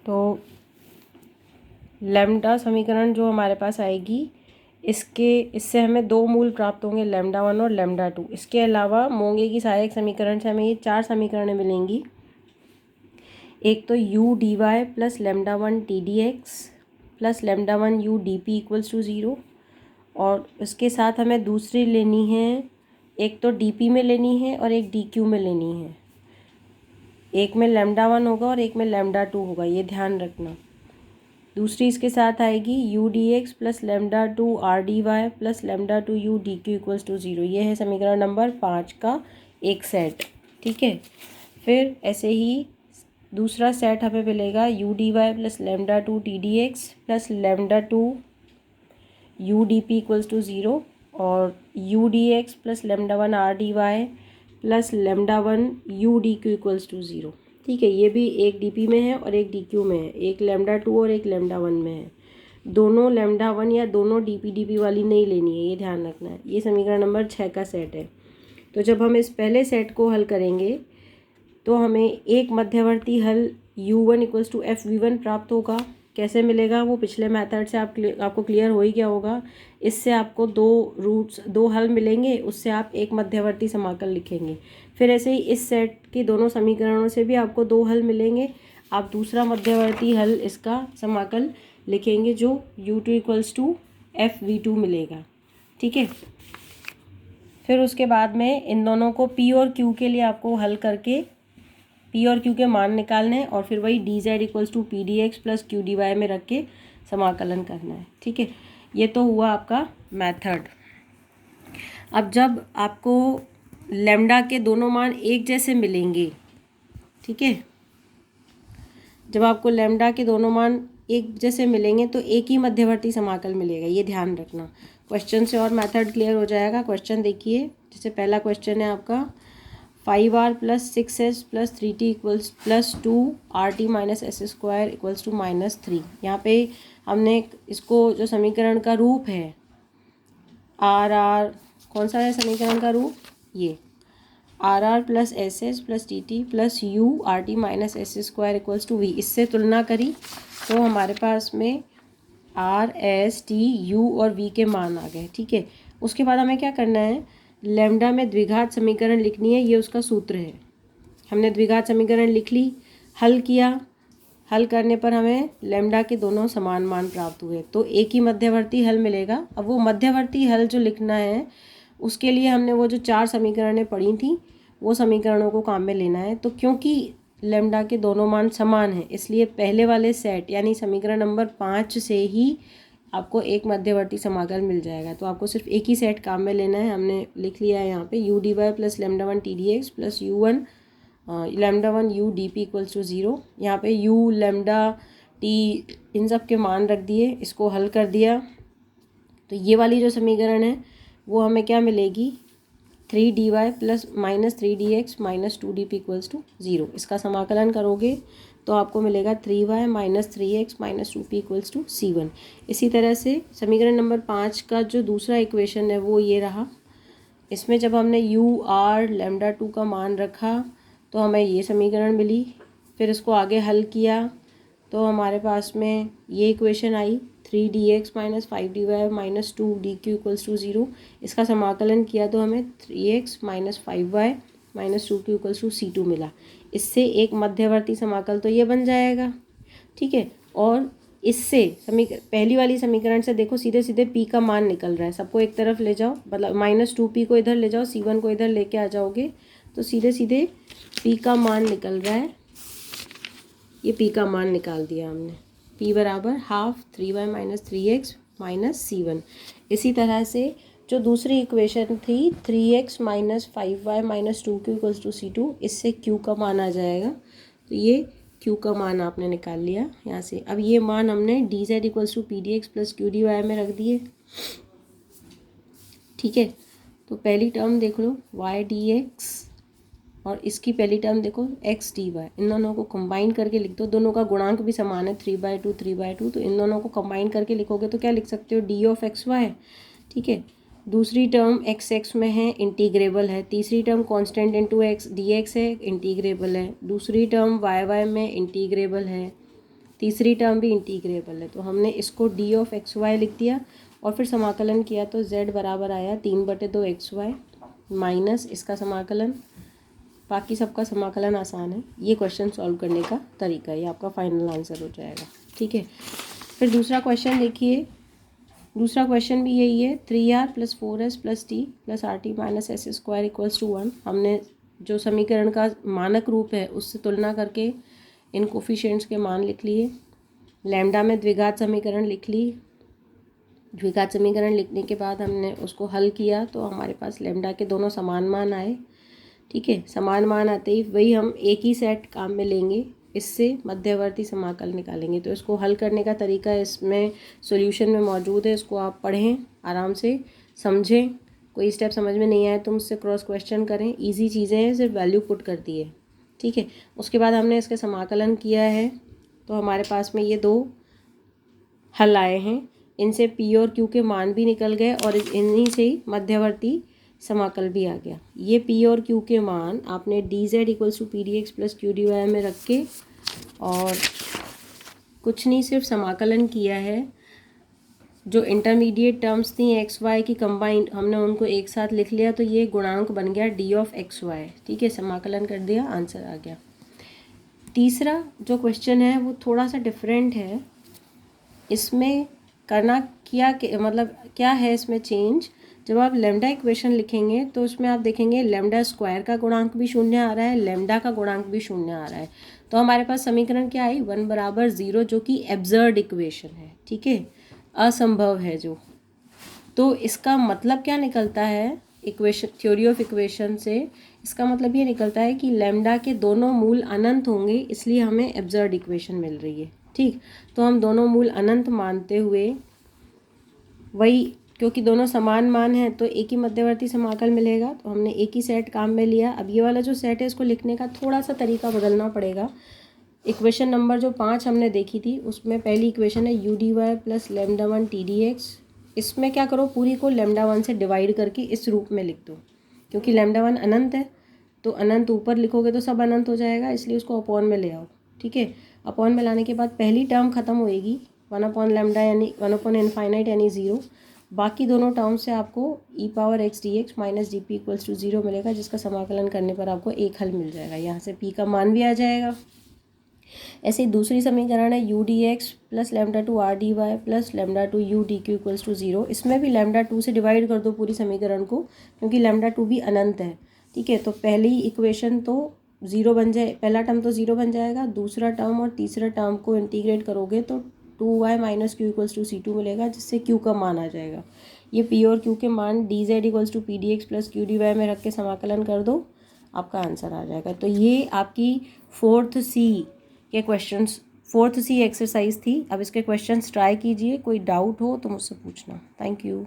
तो लैम्डा समीकरण जो हमारे पास आएगी, इससे हमें दो मूल प्राप्त होंगे, लैम्डा 1 और लैम्डा 2। इसके अलावा मोंगे की सहायक समीकरण से हमें ये 4 समीकरणें मिलेंगी। एक तो u dy plus lambda 1 T D X plus lambda 1 u D P equals to 0, और उसके साथ हमें दूसरी लेनी है, एक तो डी पी में लेनी है और एक डी क्यू में लेनी है। एक में लैम्डा 1 होगा और एक में लैम्डा 2 होगा, ये ध्यान रखना। दूसरी इसके साथ आएगी u D X plus lambda 2 R D Y plus lambda 2 u D Q equals to 0। ये है समीकरण नंबर 5 का एक सेट। ठीक है, फिर ऐसे ही दूसरा सेट हमें मिलेगा u D Y plus lambda 2 T D X plus lambda 2 u D P equals to 0, और u D X plus lambda 1 R D Y plus lambda 1 u D Q equals to 0। ठीक है, ये भी एक D P में है और एक डी क्यू में है, एक लैम्डा 2 और एक लैम्डा 1 में है। दोनों लैम्डा 1 या दोनों डी पी वाली नहीं लेनी है, ये ध्यान रखना है। ये समीकरण नंबर 6 का सेट है। तो जब हम इस पहले सेट को हल करेंगे तो हमें एक मध्यवर्ती हल u1 equals to F V one प्राप्त होगा। कैसे मिलेगा वो पिछले मेथड से आपको क्लियर हो ही गया होगा। इससे आपको दो हल मिलेंगे, उससे आप एक मध्यवर्ती समाकल लिखेंगे। फिर ऐसे ही इस सेट के दोनों समीकरणों से भी आपको दो हल मिलेंगे, आप दूसरा मध्यवर्ती हल इसका समाकल लिखेंगे जो u2 equals to F V two मिलेगा। ठीक है, फिर उसके बाद में इन दोनों को p और q के लिए आपको हल करके p और q के मान निकालने हैं, और फिर वही D Z equals to P D X plus Q D Y में रख के समाकलन करना है। ठीक है, ये तो हुआ आपका मेथड। अब जब आपको लैम्डा के दोनों मान एक जैसे मिलेंगे, ठीक है, जब आपको लैम्डा के दोनों मान एक जैसे मिलेंगे तो एक ही मध्यवर्ती समाकल मिलेगा, ये ध्यान रखना। क्वेश्चन से और मेथड क्लियर हो जाएगा। क्वेश्चन देखिए, जैसे पहला क्वेश्चन है आपका 5r plus 6s plus 3t equals plus 2rt minus S square equals to -3। यहाँ पे हमने इसको जो समीकरण का रूप है आर कौन सा है समीकरण का रूप, ये R plus S S plus T T plus U R T minus S square equals to V, इससे तुलना करी तो हमारे पास में आर एस टी यू और वी के मान आ गए। ठीक है, उसके बाद हमें क्या करना है, लैम्डा में द्विघात समीकरण लिखनी है, ये उसका सूत्र है। हमने द्विघात समीकरण लिख ली, हल किया, हल करने पर हमें लैम्डा के दोनों समान मान प्राप्त हुए, तो एक ही मध्यवर्ती हल मिलेगा। अब वो मध्यवर्ती हल जो लिखना है उसके लिए हमने वो जो 4 समीकरणें पढ़ी थी वो समीकरणों को काम में लेना है। तो क्योंकि लैम्डा के दोनों मान समान हैं, इसलिए पहले वाले सेट यानी समीकरण नंबर 5 से ही आपको एक मध्यवर्ती समाकल मिल जाएगा। तो आपको सिर्फ एक ही सेट काम में लेना है। हमने लिख लिया है यहाँ पे u D Y plus lambda 1 T D X plus u1 lambda 1 u D P equals to 0। यहाँ पे u लैम्डा टी इन सब के मान रख दिए, इसको हल कर दिया, तो ये वाली जो समीकरण है वो हमें क्या मिलेगी, 3dy plus -3dx minus 2dp equals to 0। इसका समाकलन करोगे तो आपको मिलेगा 3y minus 3x minus 2p equals to c1। इसी तरह से समीकरण नंबर 5 का जो दूसरा इक्वेशन है वो ये रहा। इसमें जब हमने u r लैम्डा 2 का मान रखा तो हमें ये समीकरण मिली। फिर इसको आगे हल किया तो हमारे पास में ये इक्वेशन आई 3dx minus 5dy minus 2dq equals to 0। इसका समाकलन किया तो हमें 3x minus 5y minus 2q equals to c2 मिला। इससे एक मध्यवर्ती समाकल तो ये बन जाएगा। ठीक है, और इससे पहली वाली समीकरण से देखो सीधे सीधे p का मान निकल रहा है, सबको एक तरफ ले जाओ, मतलब -2p को इधर ले जाओ, c1 को इधर लेके आ जाओगे तो सीधे सीधे p का मान निकल रहा है। ये p का मान निकाल दिया हमने, p बराबर half 3y minus 3x minus c1। इसी तरह से जो दूसरी इक्वेशन थी 3x minus 5y minus 2q equals to c2, इससे q का मान आ जाएगा। तो ये q का मान आपने निकाल लिया यहाँ से। अब ये मान हमने D Z equals to P D X plus Q D Y में रख दिए। ठीक है, तो पहली टर्म देख लो y डी एक्स और इसकी पहली टर्म देखो x डी वाई, इन दोनों को कंबाइन करके लिख दो। दोनों का गुणांक भी समान है 3/2 3/2, तो इन दोनों को कंबाइन करके लिखोगे तो क्या लिख सकते हो, डी ऑफ एक्स वाई। ठीक है, दूसरी टर्म x में है, इंटीग्रेबल है। तीसरी term constant into x dx है, इंटीग्रेबल है। दूसरी टर्म y में इंटीग्रेबल है। तीसरी टर्म भी इंटीग्रेबल है, तो हमने इसको डी ऑफ एक्स वाई लिख दिया और फिर समाकलन किया तो z बराबर आया 3/2 XY माइनस इसका समाकलन, बाकी सबका समाकलन आसान है। ये क्वेश्चन सॉल्व करने का तरीका है, ये आपका फाइनल आंसर हो जाएगा। ठीक है, फिर दूसरा क्वेश्चन देखिए। दूसरा क्वेश्चन भी यही है, 3r + 4s + t + rt - s² = 1। हमने जो समीकरण का मानक रूप है उससे तुलना करके इन कोफिशिएंट्स के मान लिख लिए। लैम्डा में द्विघात समीकरण लिख ली। द्विघात समीकरण लिखने के बाद हमने उसको हल किया तो हमारे पास लैम्डा के दोनों समान मान आए। ठीक है, समान मान आते ही वही हम एक ही सेट काम में लेंगे, इससे मध्यवर्ती समाकल निकालेंगे। तो इसको हल करने का तरीका इसमें सॉल्यूशन में मौजूद है, इसको आप पढ़ें, आराम से समझें। कोई स्टेप समझ में नहीं आए तो मुझसे क्रॉस क्वेश्चन करें, इजी चीज़ें हैं, सिर्फ वैल्यू पुट करती है। ठीक है, उसके बाद हमने इसके समाकलन किया है तो हमारे पास में ये दो हल आए हैं। इनसे पी और क्यू के मान भी निकल गए और इन्हीं से ही मध्यवर्ती समाकल भी आ गया। ये पी और क्यू के मान आपने dz = pdx + qdy में रख के और कुछ नहीं, सिर्फ समाकलन किया है। जो इंटरमीडिएट टर्म्स थी एक्स वाई की कंबाइंड, हमने उनको एक साथ लिख लिया तो ये गुणांक बन गया डी ऑफ एक्स वाई। ठीक है, समाकलन कर दिया, आंसर आ गया। तीसरा जो क्वेश्चन है वो थोड़ा सा डिफरेंट है। इसमें करना मतलब क्या है इसमें चेंज। जब आप लैम्डा इक्वेशन लिखेंगे तो उसमें आप देखेंगे लैम्डा स्क्वायर का गुणांक भी शून्य आ रहा है, लैम्डा का गुणांक भी शून्य आ रहा है। तो हमारे पास समीकरण क्या आई, 1 = 0, जो कि एब्सर्ड इक्वेशन है। ठीक है, असंभव है जो। तो इसका मतलब क्या निकलता है इक्वेशन, थ्योरी ऑफ इक्वेशन से इसका मतलब ये निकलता है कि लैम्डा के दोनों मूल अनंत होंगे, इसलिए हमें एब्सर्ड इक्वेशन मिल रही है। ठीक, तो हम दोनों मूल अनंत मानते हुए वही, क्योंकि दोनों समान मान हैं तो एक ही मध्यवर्ती समाकल मिलेगा, तो हमने एक ही सेट काम में लिया। अब ये वाला जो सेट है इसको लिखने का थोड़ा सा तरीका बदलना पड़ेगा। इक्वेशन नंबर जो 5 हमने देखी थी उसमें पहली इक्वेशन है u dy + λ1 t dx। इसमें क्या करो, पूरी को λ1 से डिवाइड करके इस रूप में लिख दो, क्योंकि λ1 अनंत है तो अनंत ऊपर लिखोगे तो सब अनंत हो जाएगा, इसलिए उसको अपॉन में ले आओ। ठीक है, अपॉन में लाने के बाद पहली टर्म खत्म होएगी 1/λ यानी 1/∞ यानी 0। बाकी दोनों टर्म से आपको e⁻x dx - dp = 0 मिलेगा, जिसका समाकलन करने पर आपको एक हल मिल जाएगा। यहाँ से p का मान भी आ जाएगा। ऐसे ही दूसरी समीकरण है u dx + λ2 r dy + λ2 u dq = 0। इसमें भी λ2 से डिवाइड कर दो पूरी समीकरण को, क्योंकि λ2 भी अनंत है। ठीक है, तो पहली इक्वेशन तो 0 बन जाए, पहला टर्म तो 0 बन जाएगा, दूसरा टर्म और तीसरा टर्म को इंटीग्रेट करोगे तो 2y - q = c2 मिलेगा, जिससे q का मान आ जाएगा। ये p और q के मान dz = pdx + qdy में रख के समाकलन कर दो, आपका आंसर आ जाएगा। तो ये आपकी 4th C के क्वेश्चंस, 4th C एक्सरसाइज थी। अब इसके क्वेश्चंस ट्राई कीजिए, कोई डाउट हो तो मुझसे पूछना। Thank you.